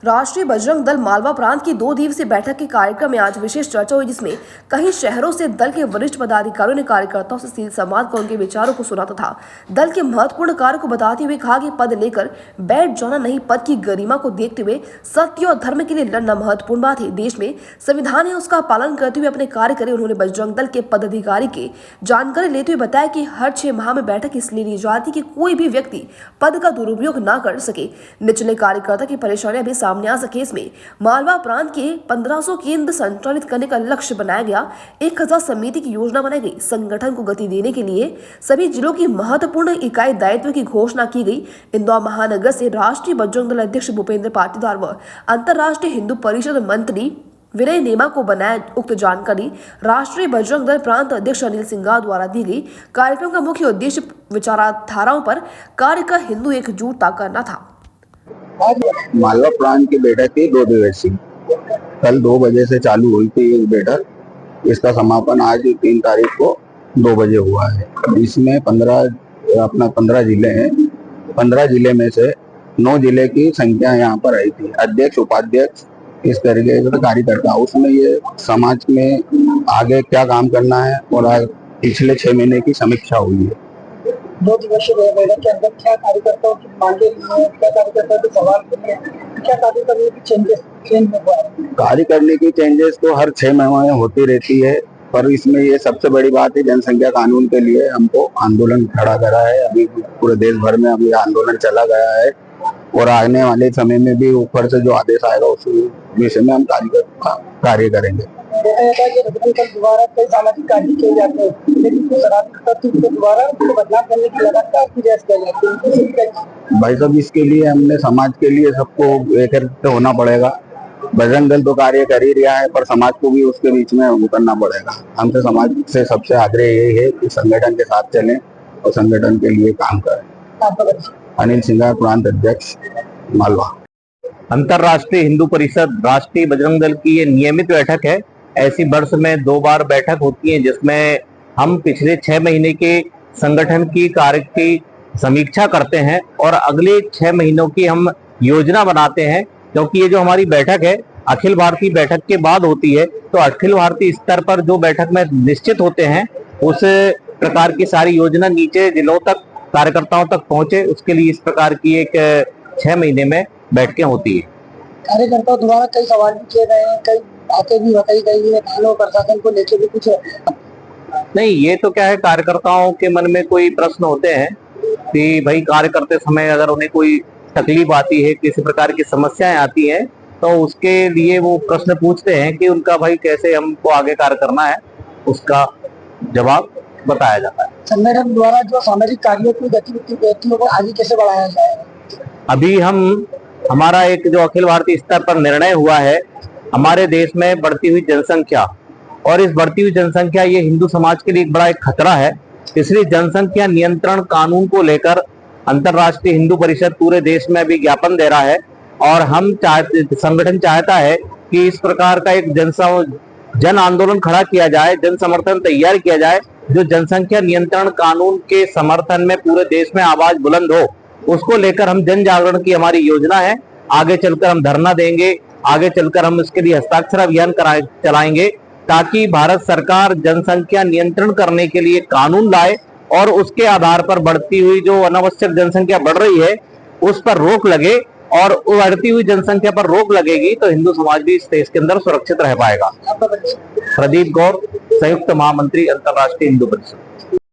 राष्ट्रीय बजरंग दल मालवा प्रांत की 2 दिवसीय बैठक के कार्यक्रम में आज विशेष चर्चा हुई, जिसमें कई शहरों से दल के वरिष्ठ पदाधिकारियों ने कार्यकर्ताओं से सीधे संवाद कर उनके विचारों को सुना तथा दल के महत्वपूर्ण कार्य को बताते हुए कहा कि पद लेकर बैठ जाना नहीं, पद की गरिमा को देखते हुए सत्य और धर्म के लिए लड़ना महत्वपूर्ण बात है। देश में संविधान है, उसका पालन करते हुए अपने कार्य करें। उन्होंने बजरंग दल के पदाधिकारी के जानकारी लेते हुए बताया कि हर 6 माह में बैठक इसलिए ली जाती कि कोई भी व्यक्ति पद का दुरुपयोग न कर सके, निचले कार्यकर्ता की परेशानियां भी सामने आ सके। इसमें मालवा प्रांत के 1500 केंद्र संचालित करने का लक्ष्य बनाया गया। 1000 समिति की योजना बनाई गई। संगठन को गति देने के लिए सभी जिलों की महत्वपूर्ण इकाई दायित्व की घोषणा की गई। इंदौर महानगर से राष्ट्रीय बजरंग दल अध्यक्ष भूपेंद्र पाटीदार व अंतर्राष्ट्रीय हिंदू परिषद मंत्री विनय नेमा को बनाया। उक्त जानकारी राष्ट्रीय बजरंग दल प्रांत अध्यक्ष अनिल सिंघार द्वारा दी गई। कार्यक्रम का मुख्य उद्देश्य विचारधाराओं पर कार्य कर हिंदू एकजुटता करना था। मालवा प्रांत की बैठक थी 2 दिवसीय। कल 2 बजे से चालू हुई थी ये बैठक। इसका समापन आज 3 तारीख को 2 बजे हुआ है। इसमें 15 जिले हैं। 15 जिले में से 9 जिले की संख्या यहाँ पर आई थी, अध्यक्ष उपाध्यक्ष इस तरीके से कार्यकर्ता। उसमें ये समाज में आगे क्या काम करना है और पिछले 6 महीने की समीक्षा हुई है। 2 दिवसीय बैठक के अंदर क्या कार्यकर्ताओं की मांगे, क्या कार्यकर्ताओं के सवाल, क्या कार्य करने की चेंज हुआ है? कार्य करने की चेंजेस तो हर 6 महीने में होती रहती है, पर इसमें ये सबसे बड़ी बात है, जनसंख्या कानून के लिए हमको आंदोलन खड़ा करा है। अभी पूरे देश भर में अभी आंदोलन चला गया है और आने वाले समय में भी ऊपर से जो आदेश आएगा उस विषय में हम कार्य करेंगे। बजरंग दल द्वारा कई सामाजिक कार्य किए जाते हैं, लेकिन कुछ शरारती तत्व के द्वारा उनको बदनाम करने की लगातार प्रयास किया जाता है। भाई साहब, इसके लिए हमने समाज के लिए सबको एकत्रित होना पड़ेगा। बजरंग दल तो कार्य कर ही रहा है, पर समाज को भी उसके बीच में उतरना पड़ेगा। हमसे समाज से सबसे आग्रह यही है कि संगठन के साथ चलें और संगठन के लिए काम करें। अनिल सिंघार, प्रांत अध्यक्ष, मालवा। अंतर्राष्ट्रीय हिंदू परिषद राष्ट्रीय बजरंग दल की ये नियमित बैठक है। ऐसी वर्ष में 2 बार बैठक होती है, जिसमें हम पिछले 6 महीने के संगठन की कार्य की समीक्षा करते हैं और अगले 6 महीनों की हम योजना बनाते हैं। क्योंकि ये जो हमारी बैठक है अखिल भारतीय बैठक के बाद होती है, तो अखिल भारतीय स्तर पर जो बैठक में निश्चित होते हैं उस प्रकार की सारी योजना नीचे जिलों तक कार्यकर्ताओं तक पहुंचे, उसके लिए इस प्रकार की एक 6 महीने में बैठकें होती है। कार्यकर्ताओं द्वारा कई सवाल भी किए गए हैं, कई बातें भी बताई गई है, कानून प्रशासन को लेकर भी कुछ नहीं। ये तो क्या है, कार्यकर्ताओं के मन में कोई प्रश्न होते हैं कि भाई कार्य करते समय अगर उन्हें कोई तकलीफ आती है, किसी प्रकार की समस्याएं आती हैं, तो उसके लिए वो प्रश्न पूछते हैं कि उनका भाई कैसे हमको आगे कार्य करना है, उसका जवाब बताया जाता है। संगठन द्वारा जो सामाजिक कार्यों की गतिविधियों को आगे कैसे बढ़ाया जाएगा? अभी हमारा एक जो अखिल भारतीय स्तर पर निर्णय हुआ है, हमारे देश में बढ़ती हुई जनसंख्या, और इस बढ़ती हुई जनसंख्या ये हिंदू समाज के लिए एक बड़ा एक खतरा है। इसलिए जनसंख्या नियंत्रण कानून को लेकर अंतर्राष्ट्रीय हिंदू परिषद पूरे देश में अभी ज्ञापन दे रहा है और संगठन चाहता है कि इस प्रकार का एक जन आंदोलन खड़ा किया जाए, जन समर्थन तैयार किया जाए, जो जनसंख्या नियंत्रण कानून के समर्थन में पूरे देश में आवाज बुलंद हो। उसको लेकर हम जन जागरण की हमारी योजना है। आगे चलकर हम धरना देंगे, आगे चलकर हम इसके लिए हस्ताक्षर अभियान चलाएंगे, ताकि भारत सरकार जनसंख्या नियंत्रण करने के लिए कानून लाए और उसके आधार पर बढ़ती हुई जो अनावश्यक जनसंख्या बढ़ रही है उस पर रोक लगे। और बढ़ती हुई जनसंख्या पर रोक लगेगी तो हिंदू समाज भी इस देश के अंदर सुरक्षित रह पाएगा। प्रदीप गौर, संयुक्त महामंत्री, अंतर्राष्ट्रीय हिंदू परिषद।